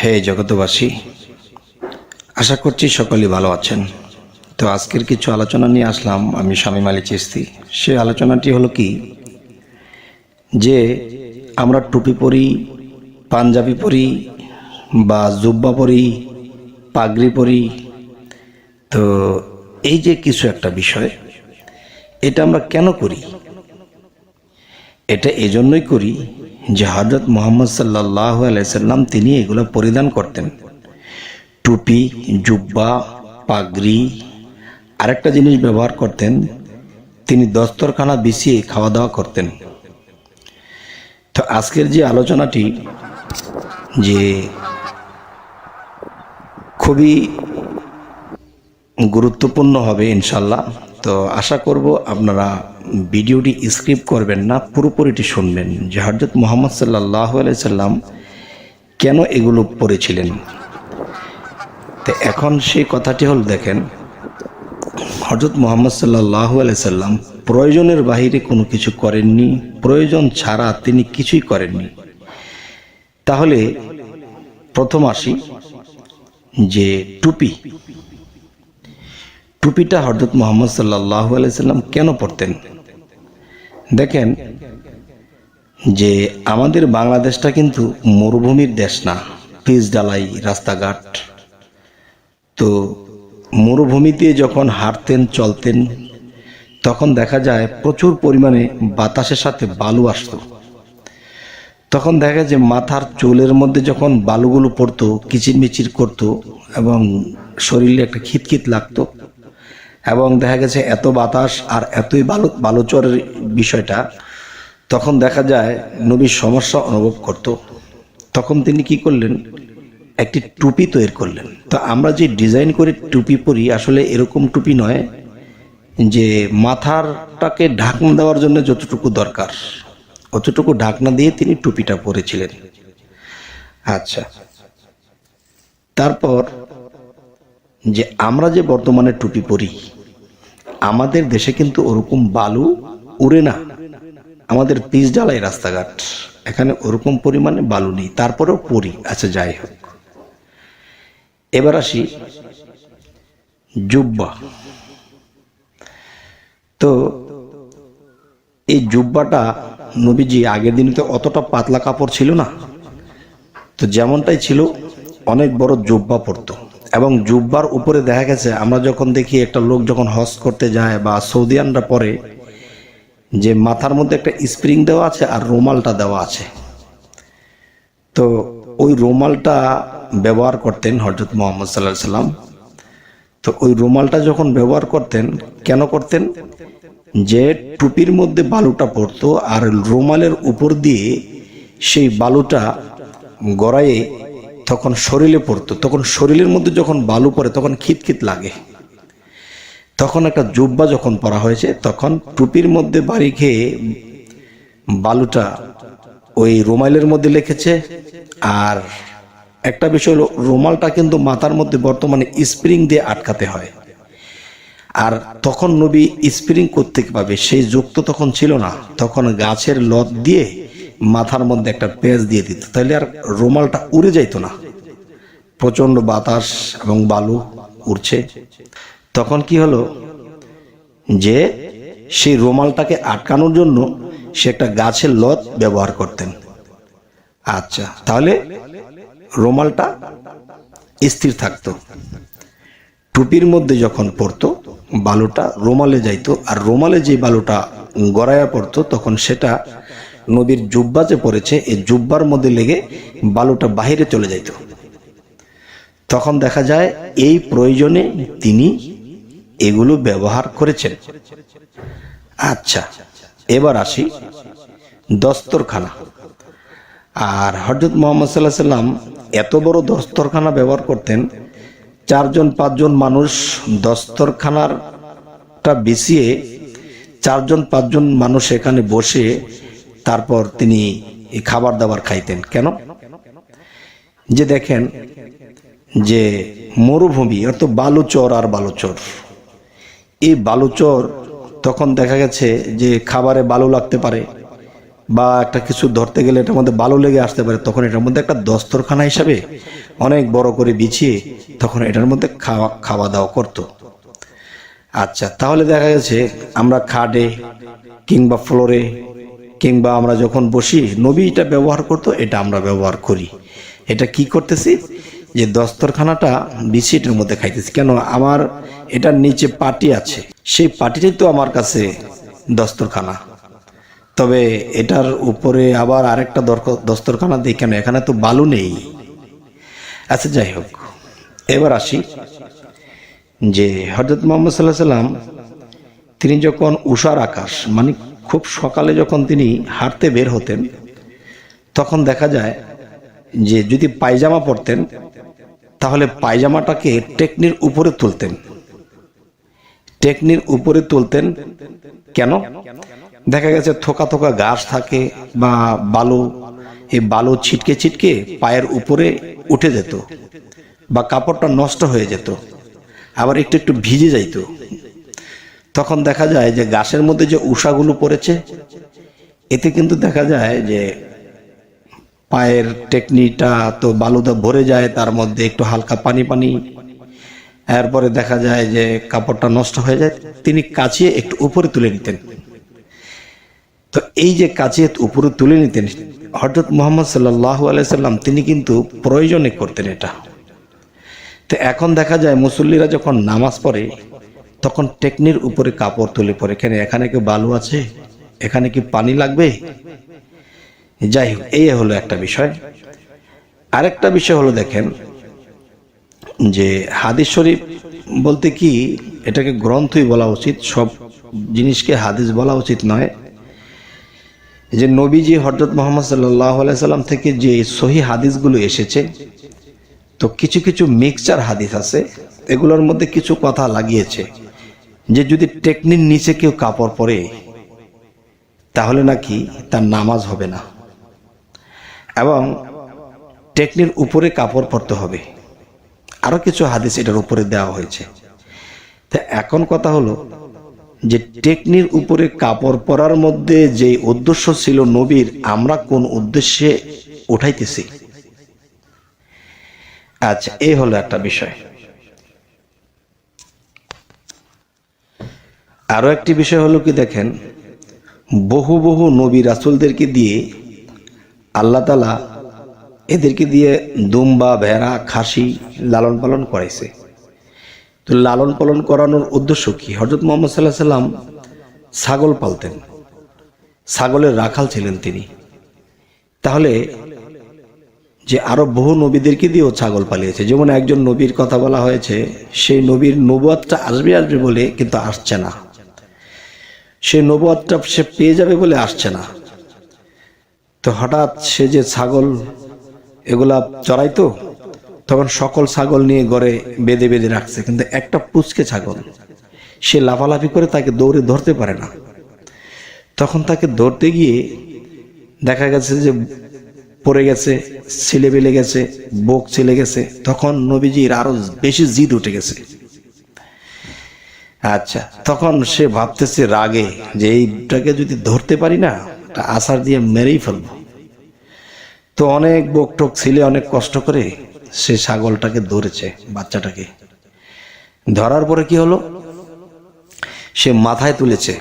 হে জগতবাসী, আশা করছি সকলেই ভালো আছেন। তো আজকের কিছু আলোচনা নিয়ে আসলাম আমি শামীম আলী চিশতি। সে আলোচনাটি হলো কি, যে আমরা টুপি পরি, পাঞ্জাবি পরি বা জুব্বা পরি, পাগড়ি পরি। তো এই যে কিছু একটা বিষয়, এটা আমরা কেন করি? এটা এজন্যই করি যে হযরত মুহাম্মদ সাল্লাল্লাহু আলাইহি সাল্লাম তিনি এগুলো পরিধান করতেন। টুপি, জুব্বা, পাগড়ি। আরেকটা জিনিস ব্যবহার করতেন, তিনি দস্তরখানা বিছিয়ে খাওয়া দাওয়া করতেন। তো আজকের যে আলোচনাটি যে খুবই গুরুত্বপূর্ণ হবে ইনশাল্লাহ। তো আশা করব আপনারা ভিডিওটি স্কিপ করবেন না, পুরোপুরিটি শুনবেন যে হযরত মুহাম্মদ সাল্লাল্লাহু আলাইহি সাল্লাম কেন এগুলো পড়েছিলেন। তো এখন সেই কথাটি হল, দেখেন, হযরত মুহাম্মদ সাল্লাল্লাহু আলাইহি সাল্লাম প্রয়োজনের বাহিরে কোনো কিছু করেননি, প্রয়োজন ছাড়া তিনি কিছুই করেননি। তাহলে প্রথম আসি যে টুপিটা হযরত মুহাম্মদ সাল্লাল্লাহু আলাইহি সাল্লাম কেন পরতেন। দেখেন যে আমাদের বাংলাদেশটা কিন্তু মরুভূমির দেশ না, পিচ ঢালাই রাস্তাঘাট। তো মরুভূমিতে যখন হাঁটতেন চলতেন তখন দেখা যায় প্রচুর পরিমাণে বাতাসের সাথে বালু আসতো। তখন দেখা যায় মাথার চুলের মধ্যে যখন বালুগুলো পড়তো, কিচিরমিচির করতো এবং শরীরে একটা খিতখিত লাগতো। এবং দেখা গেছে এত বাতাস আর এতই বালুচরের বিষয়টা, তখন দেখা যায় নবীর সমস্যা অনুভব করত। তখন তিনি কি করলেন, একটি টুপি তৈরি করলেন। তো আমরা যে ডিজাইন করে টুপি পরি, আসলে এরকম টুপি নয় যে মাথারটাকে ঢাকনা দেওয়ার জন্য যতটুকু দরকার অতটুকু ঢাকনা দিয়ে তিনি টুপিটা পরেছিলেন। আচ্ছা, তারপর যে আমরা যে বর্তমানে টুপি পরি, আমাদের দেশে কিন্তু ওরকম বালু উড়ে না। আমাদের পিচ ঢালাই রাস্তাঘাট, এখানে ওরকম পরিমাণে বালু নেই, তারপরেও পরি। আচ্ছা, যাই হোক, এবার আসি জুব্বা। তো এই জুব্বাটা নবীজি আগের দিনে তো অতটা পাতলা কাপড় ছিল না, তো যেমনটাই ছিল অনেক বড় জুব্বা পরতো। এবং জুব্বার উপরে দেখা গেছে, আমরা যখন দেখি একটা লোক যখন হজ করতে যায় বা সৌদিয়ানরা পরে, যে মাথার মধ্যে একটা স্প্রিং দেওয়া আছে আর রুমালটা দেওয়া আছে। তো ওই রুমালটা ব্যবহার করতেন হযরত মুহাম্মদ সাল্লাল্লাহু আলাইহি সাল্লাম। তো ওই রুমালটা যখন ব্যবহার করতেন, কেন করতেন, যে টুপির মধ্যে বালুটা পড়তো আর রুমালের উপর দিয়ে সেই বালুটা গড়াইয়ে তখন শরীরে পড়তো। তখন শরীরের মধ্যে যখন বালু পড়ে তখন খিতখিত লাগে। তখন একটা জুব্বা যখন পরা হয়েছে, তখন টুপির মধ্যে বাড়ি খেয়ে বালুটা ওই রুমালের মধ্যে লেগেছে। আর একটা বিষয় হলো, রুমালটা কিন্তু মাথার মধ্যে বর্তমানে স্প্রিং দিয়ে আটকাতে হয়। আর তখন নবী স্প্রিং করতে পাবে সেই যুগ তো তখন ছিল না। তখন গাছের লত দিয়ে মাথার মধ্যে একটা পেঁচ দিয়ে দিত, তাহলে আর রুমালটা উড়ে যাইতো না। প্রচন্ড বাতাস এবং বালু উড়ছে, তখন কি হলো, যে সেই রুমালটাকে আটকানোর জন্য সে একটা গাছের লত ব্যবহার করতেন। আচ্ছা, তাহলে রুমালটা স্থির থাকতো। টুপির মধ্যে যখন পড়তো, বালুটা রুমালে যাইতো, আর রুমালে যে বালুটা গড়াইয়া পড়তো তখন সেটা নবীর জুব্বা যে পড়েছে এই জুব্বার মধ্যে লেগে বালুটা বাহিরে চলে যাইত। তখন দেখা যায় এই প্রয়োজনে তিনি এগুলো ব্যবহার করেছেন। আচ্ছা, এবার আসি দস্তরখানা। আর হযরত মুহাম্মদ সাল্লাল্লাহু আলাইহি সাল্লাম এত বড় দস্তরখানা ব্যবহার করতেন, 4-5 মানুষ দস্তরখানাটা বিছিয়ে 4-5 মানুষ এখানে বসে তারপর তিনি খাবার দাবার খাইতেন। কেন? যে দেখেন যে মরুভূমি, অর্থাৎ বালুচর আর বালুচর, এই বালুচর তখন দেখা গেছে যে খাবারে বালু লাগতে পারে, বা একটা কিছু ধরতে গেলে এটার মধ্যে বালু লেগে আসতে পারে, তখন এটার মধ্যে একটা দস্তরখানা হিসাবে অনেক বড় করে বিছিয়ে তখন এটার মধ্যে খাওয়া দাওয়া করতো। আচ্ছা, তাহলে দেখা গেছে আমরা খাটে কিংবা ফ্লোরে কিংবা আমরা যখন বসি, নবী এটা ব্যবহার করতো, এটা আমরা ব্যবহার করি। এটা কি করতেছি, যে দস্তরখানাটা বিছিয়ে এটার মধ্যে খাইতেছি। কেন, আমার এটার নিচে পাটি আছে, সেই পাটিটাই তো আমার কাছে দস্তরখানা। তবে এটার উপরে আবার আরেকটা দস্তরখানা দিই কেন, এখানে তো বালু নেই। আচ্ছা, যাই হোক, এবার আসি যে হযরত মুহাম্মদ সাল্লাল্লাহু আলাইহি সাল্লাম তিনি যখন উষার আকাশ মানে খুব সকালে যখন তিনি হাঁটতে বের হতেন, তখন দেখা যায় যে যদি পায়জামা পরতেন তাহলে পায়জামাটাকে টেকনির উপরে তুলতেন। টেকনির উপরে তুলতেন কেন, দেখা গেছে থোকা থোকা ঘাস থাকে বা বালু, এই বালু ছিটকে ছিটকে পায়ের উপরে উঠে যেত বা কাপড়টা নষ্ট হয়ে যেত, আবার একটু একটু ভিজে যাইত। তখন দেখা যায় যে ঘাসের মধ্যে যে উষাগুলো পড়েছে, এতে কিন্তু দেখা যায় যে পায়ের টেকনিটা তো বালুতে ভরে যায়, তার মধ্যে একটু হালকা পানি পানি, এরপরে দেখা যায় যে কাপড়টা নষ্ট হয়ে যায়। তিনি কাচিয়ে একটু উপরে তুলে নিতেন। তো এই যে কাচিয়ে উপরে তুলে নিতেন হযরত মুহাম্মদ সাল্লাল্লাহু আলাইহি সাল্লাম, তিনি কিন্তু প্রয়োজনে করতেন এটা। তো এখন দেখা যায় মুসল্লিরা যখন নামাজ পড়ে তখন টেকনির উপরে কাপড় তুলে পড়ে, এখানে কি বালু আছে, এখানে কি পানি লাগবে। যাই হোক, এই হলো একটা বিষয়। আরেকটা বিষয় হলো, দেখেন যে হাদিস শরীফ বলতে কি, এটাকে গ্রন্থই বলা উচিত, সব জিনিসকে হাদিস বলা উচিত নয়। যে নবীজি হযরত মুহাম্মদ সাল্লাল্লাহু আলাইহি সাল্লাম থেকে যে সহি হাদিসগুলো এসেছে, তো কিছু কিছু মিক্সচার হাদিস আছে, এগুলোর মধ্যে কিছু কথা লাগিয়েছে যে যদি টেকনির নিচে কেউ কাপড় পরে তাহলে নাকি তার নামাজ হবে না, এবং টেকনির উপরে কাপড় পরতে হবে। আরো কিছু হাদিস এটার উপরে দেওয়া হয়েছে। তা এখন কথা হলো যে টেকনির উপরে কাপড় পরার মধ্যে যে উদ্দেশ্য ছিল নবীর, আমরা কোন উদ্দেশ্যে উঠাইতেছি। আচ্ছা, এই হলো একটা বিষয়। আরো একটি বিষয় হলো কি, দেখেন বহু বহু নবী রাসূলদেরকে দিয়ে আল্লাহ তাআলা এদেরকে দিয়ে দুম্বা, ভেড়া, খাসি লালন পালন করাইছে। তো লালন পালন করানোর উদ্দেশ্য কি, হযরত মুহাম্মদ সাল্লাল্লাহু আলাইহি সাল্লাম ছাগল পালতেন, ছাগলের রাখাল ছিলেন তিনি। তাহলে যে আরো বহু নবীদেরকে দিয়েও ছাগল পালিয়েছে। যেমন একজন নবীর কথা বলা হয়েছে, সেই নবীর নবুয়তটা আসবে আসবে বলে কিন্তু আসছে না, সেই নবুয়তটা সে পেয়ে যাবে বলে আসছে না। তো হঠাৎ সে যে ছাগল এগুলা চড়াইতো, তখন সকল ছাগল নিয়ে ঘরে বেঁধে বেঁধে রাখছে, কিন্তু একটা পুচকে ছাগল, সে লাফালাফি করে তাকে দৌড়ে ধরতে পারে না। তখন তাকে ধরতে গিয়ে দেখা গেছে যে পড়ে গেছে, ছিলে বেলে গেছে, বুক ছিলে গেছে। তখন নবীজির আরো বেশি জিদ উঠে গেছে। আচ্ছা, তখন সে ভাবতেছে রাগে যে এইটাকে যদি ধরতে পারি না, আছাড় দিয়ে মেরেই ফেলবো। তো অনেক বুক টোক ছিলে অনেক কষ্ট করে সে ছাগলটাকে ধরেছে, বাচ্চাটাকে ধরার পরে কি হলো, সে মাথায় তুলেছে,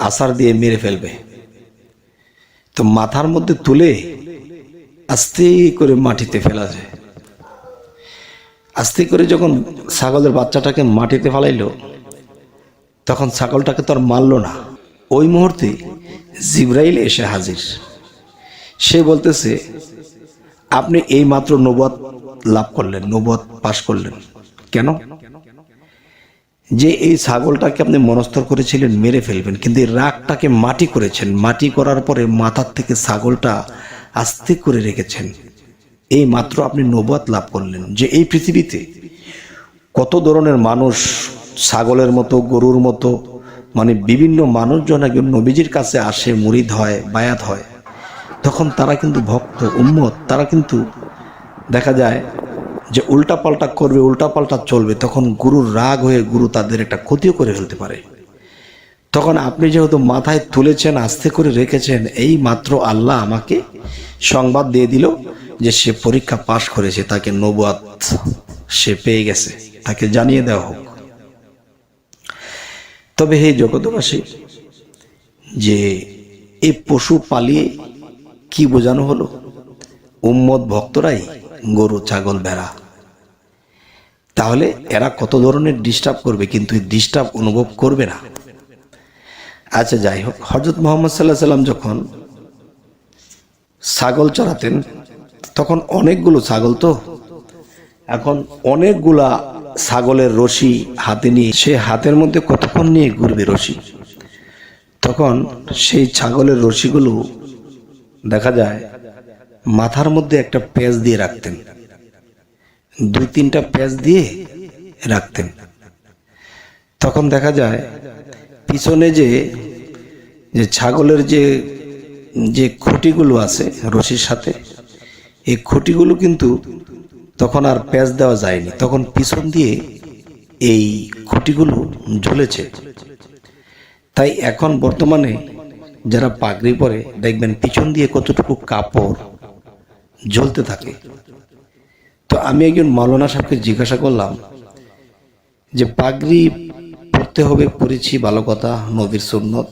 আছাড় দিয়ে মেরে ফেলবে। তো মাথার মধ্যে তুলে আস্তে করে মাটিতে ফেলা যায়। আস্তে করে যখন ছাগলের বাচ্চাটাকে মাটিতে ফেলাইলো, তখন ছাগলটাকে তো আর মারলো না। ওই মুহূর্তে জিবরাইল এসে হাজির। সে বলতেছে, আপনি এই মাত্র নবুয়ত লাভ করলেন, নবুয়ত পাশ করলেন। কেন, যে এই ছাগলটাকে আপনি মনস্থর করেছিলেন মেরে ফেলবেন, কিন্তু এই রাগটাকে মাটি করেছেন, মাটি করার পরে মাথার থেকে ছাগলটা আস্তে করে রেখেছেন। এই মাত্র আপনি নবুয়ত লাভ করলেন। যে এই পৃথিবীতে কত ধরনের মানুষ, ছাগলের মতো, গরুর মতো, মানে বিভিন্ন মানুষজন একজন নবীজির কাছে আসে, মুরিদ হয়, বায়াত হয়, তখন তারা কিন্তু ভক্ত উম্মত, তারা কিন্তু দেখা যায় যে উল্টা পাল্টা করবে, উল্টা পাল্টা চলবে, তখন গুরুর রাগ হয়ে গুরু তাদের একটা ক্ষতিও করে ফেলতে পারে। তখন আপনি যেহেতু মাথায় তুলেছেন, আস্তে করে রেখেছেন, এই মাত্র আল্লাহ আমাকে সংবাদ দিয়ে দিল যে সে পরীক্ষা পাশ করেছে, তাকে নবুয়াত সে পেয়ে গেছে, তাকে জানিয়ে দেওয়া হোক। তবে হে জগৎবাসী, যে এই পশু পালিয়ে কি বোঝানো হলো? উম্মত ভক্তরাই গরু, ছাগল, ভেড়া। তাহলে এরা কত ধরনের ডিস্টার্ব করবে, কিন্তু ডিস্টার্ব অনুভব করবে না। আচ্ছা, যাই হোক, হযরত মুহাম্মদ সাল্লাল্লাহু আলাইহি সাল্লাম যখন ছাগল চড়াতেন, তখন অনেকগুলো ছাগল, তো এখন অনেকগুলা ছাগলের রশি হাতে নিয়ে সে হাতের মধ্যে কতক্ষণ নিয়ে ঘুরবে রশি। তখন সেই ছাগলের রশিগুলো দেখা যায় মাথার মধ্যে একটা পেঁচ দিয়ে রাখতেন, 2-3টা পেঁচ দিয়ে রাখতেন। তখন দেখা যায় পিছনে যে ছাগলের যে খুঁটিগুলো আছে রশির সাথে, এই খুঁটিগুলো কিন্তু তখন আর পেঁচ দেওয়া যায়নি, তখন পিছন দিয়ে এই খুঁটিগুলো ঝুলেছে। তাই এখন বর্তমানে যারা পাগড়ি পরে দেখবেন পিছন দিয়ে কতটুকু কাপড় ঝুলতে থাকে। তো আমি একজন মাওলানা সাহেবকে জিজ্ঞাসা করলাম যে পাগড়ি পরতে হবে, পরেছি, ভালো কথা, নবীর সুন্নত,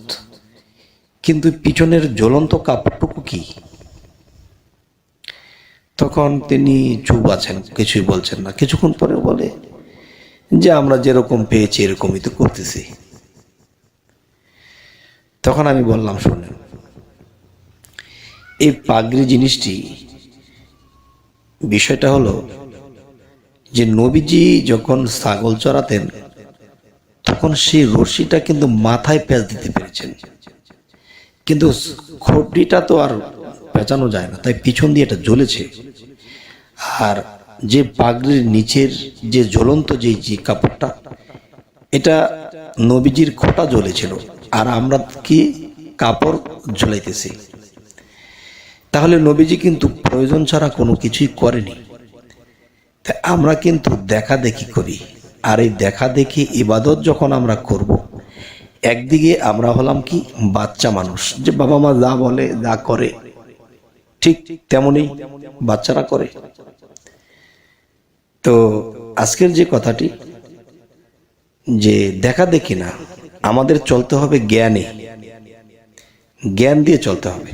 কিন্তু পিছনের জ্বলন্ত কাপড়টুকু কি? তখন তিনি চুপ আছেন, কিছুই বলছেন না। কিছুক্ষণ পরে বলে যে আমরা যেরকম পেয়েছি এরকমই তো করতেছি। তখন আমি বললাম, শোনেন, এই পাগড়ি জিনিসটি, বিষয়টা হলো যে নবীজি যখন ছাগল চড়াতেন তখন সেই রশিটা কিন্তু মাথায় পেঁচ দিতে পেরেছেন, কিন্তু খুঁটিটা তো আর পেঁচানো যায় না, তাই পিছন দিয়ে এটা জ্বলেছে। আর যে পাগড়ির নিচের যে জ্বলন্ত যে কাপড়টা, এটা নবীজির খোঁটা জ্বলেছিল, আর আমরা কি কাপড় ঝুলাইতেছি। তাহলে নবীজি কিন্তু প্রয়োজন ছাড়া কোনো কিছুই করেনি। তাই আমরা কিন্তু দেখা দেখি করি, আর এই দেখা দেখি ইবাদত যখন আমরা করব, একদিকে আমরা হলাম কি বাচ্চা মানুষ, যে বাবা মা যা বলে যা করে ঠিক তেমনি বাচ্চারা করে। তো আজকের যে কথাটি, যে দেখা দেখি না, আমাদের চলতে হবে জ্ঞানে, জ্ঞান দিয়ে চলতে হবে।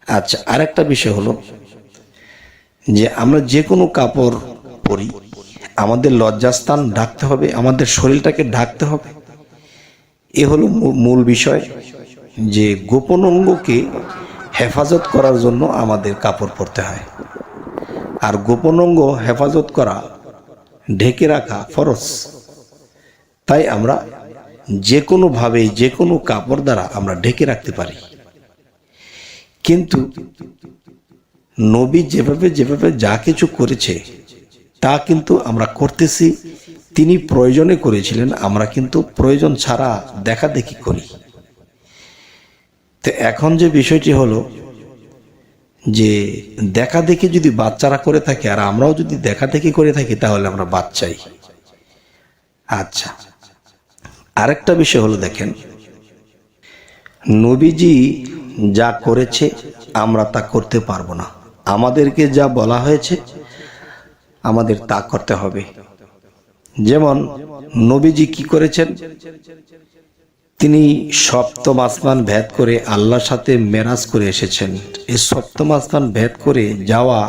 আচ্ছা, আরেকটা বিষয় হলো যে আমরা যে কোনো কাপড় পরি, আমাদের লজ্জাস্থান ঢাকতে হবে, আমাদের শরীরটাকে ঢাকতে হবে। এ হলো মূল বিষয়, যে গোপন অঙ্গকে হেফাজত করার জন্য আমাদের কাপড় পরতে হয়। আর গোপন অঙ্গ হেফাজত করা, ঢেকে রাখা ফরজ। তাই আমরা যে কোনোভাবে, যে কোনো কাপড় দ্বারা আমরা ঢেকে রাখতে পারি। কিন্তু নবী যেভাবে যেভাবে যা কিছু করেছে তা কিন্তু আমরা করতেছি, তিনি প্রয়োজনে করেছিলেন, আমরা কিন্তু প্রয়োজন ছাড়া দেখা দেখি করি। তো এখন যে বিষয়টি হলো যে দেখা দেখি যদি বাচ্চারা করে থাকে আর আমরাও যদি দেখা দেখি করে থাকি, তাহলে আমরা বাচ্চাই। আচ্ছা, আরেকটা বিষয় হলো, দেখেন, নবীজি যা করেছে আমরা তা করতে পারবো না, আমাদেরকে যা বলা হয়েছে আমাদের তা করতে হবে। যেমন নবীজি কি করেছেন, তিনি সপ্তম আসমান ভেদ করে আল্লাহর সাথে মেরাজ করে এসেছেন। এই সপ্তম আসমান ভেদ করে যাওয়া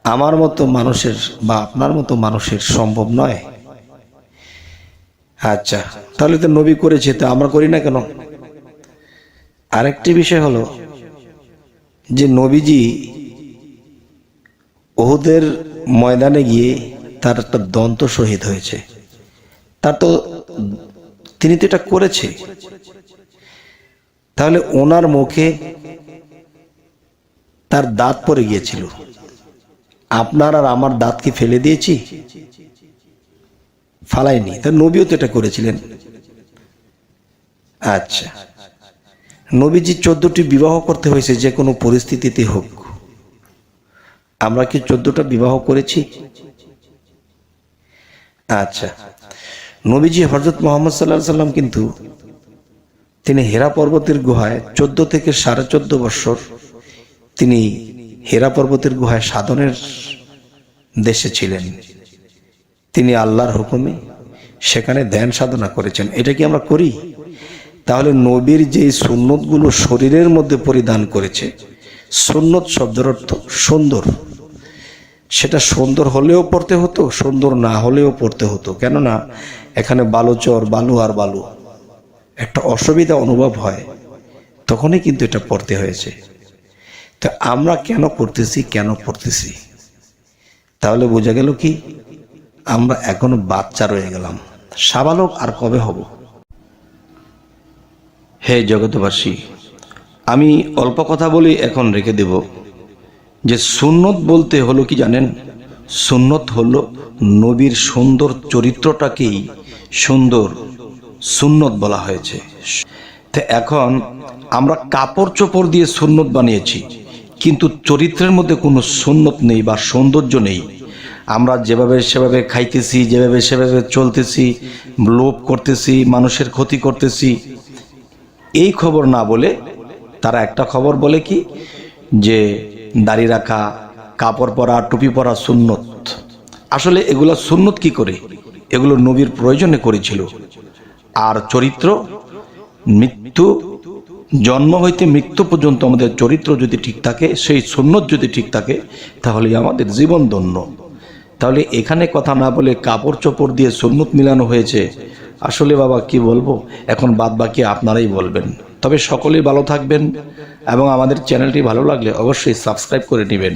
আমার মতো মানুষের বা আপনার মতো মানুষের সম্ভব নয়। আচ্ছা, তাহলে তো নবী করেছে, তো আমরা করি না কেন? আরেকটি বিষয় হলো যে নবীজি উহুদের ময়দানে গিয়ে তার একটা দন্ত শহীদ হয়েছে, তার তো তিনি তো এটা করেছে, তাহলে ওনার মুখে তার দাঁত পড়ে গিয়েছিল, আপনার আর আমার দাঁত কি ফেলে দিয়েছি? ফালাইনি। তা নবীও তো এটা করেছিলেন। আচ্ছা, নবীজি 14টি বিবাহ করতে হয়েছে, যে কোনো পরিস্থিতিতে হোক। আমরা কি 14টা বিবাহ করেছি? আচ্ছা, নবীজি হযরত মুহাম্মদ সাল্লাল্লাহু আলাইহি সাল্লাম কিন্তু তিনি হেরা পর্বতের গুহায় 14 থেকে 14.5 বছর তিনি হেরা পর্বতের গুহায় সাধনের দেশে ছিলেন। তিনি আল্লাহর হুকুমে সেখানে ধ্যান সাধনা করেছেন। এটা কি আমরা করি? তাহলে নবীর যে সুন্নতগুলো শরীরের মধ্যে পরিধান করেছে, সুন্নত শব্দের অর্থ সুন্দর, সেটা সুন্দর হলেও পড়তে হতো, সুন্দর না হলেও পড়তে হতো। কেননা এখানে বালুচর, বালু আর বালু, একটা অসুবিধা অনুভব হয়, তখনই কিন্তু এটা পড়তে হয়েছে। তো আমরা কেন পড়তেছি? তাহলে বোঝা গেল কি, আমরা এখনো বাচ্চা রয়ে গেলাম, সাবালক আর কবে হব? হে জগতবাসী, আমি অল্প কথা বলি এখন রেখে দেব যে সুন্নত বলতে হলো কি জানেন? সুন্নত হলো নবীর সুন্দর চরিত্রটাকেই সুন্দর সুন্নত বলা হয়েছে। তো এখন আমরা কাপড় চোপড় দিয়ে সুন্নত বানিয়েছি, কিন্তু চরিত্রের মধ্যে কোনো সুন্নত নেই বা সৌন্দর্য নেই। আমরা যেভাবে সেভাবে খাইতেছি, যেভাবে সেভাবে চলতেছি, লোভ করতেছি, মানুষের ক্ষতি করতেছি, এই খবর না বলে তারা একটা খবর বলে কি, যে দাড়ি রাখা, কাপড় পরা, টুপি পরা সুন্নত। আসলে এগুলা সুন্নত কি করে? এগুলো নবীর প্রয়োজনে করেছিল। আর চরিত্র, মৃত্যু, জন্ম হইতে মৃত্যু পর্যন্ত আমাদের চরিত্র যদি ঠিক থাকে, সেই সুন্নত যদি ঠিক থাকে, তাহলে আমাদের জীবন ধন্য। তাহলে এখানে কথা না বলে কাপড় চোপড় দিয়ে সুন্নত মিলানো হয়েছে। আসলে বাবা কি বলবো, এখন বাদ বাকি আপনারাই বলবেন। তবে সকলেই ভালো থাকবেন এবং আমাদের চ্যানেলটি ভালো লাগলে অবশ্যই সাবস্ক্রাইব করে নেবেন।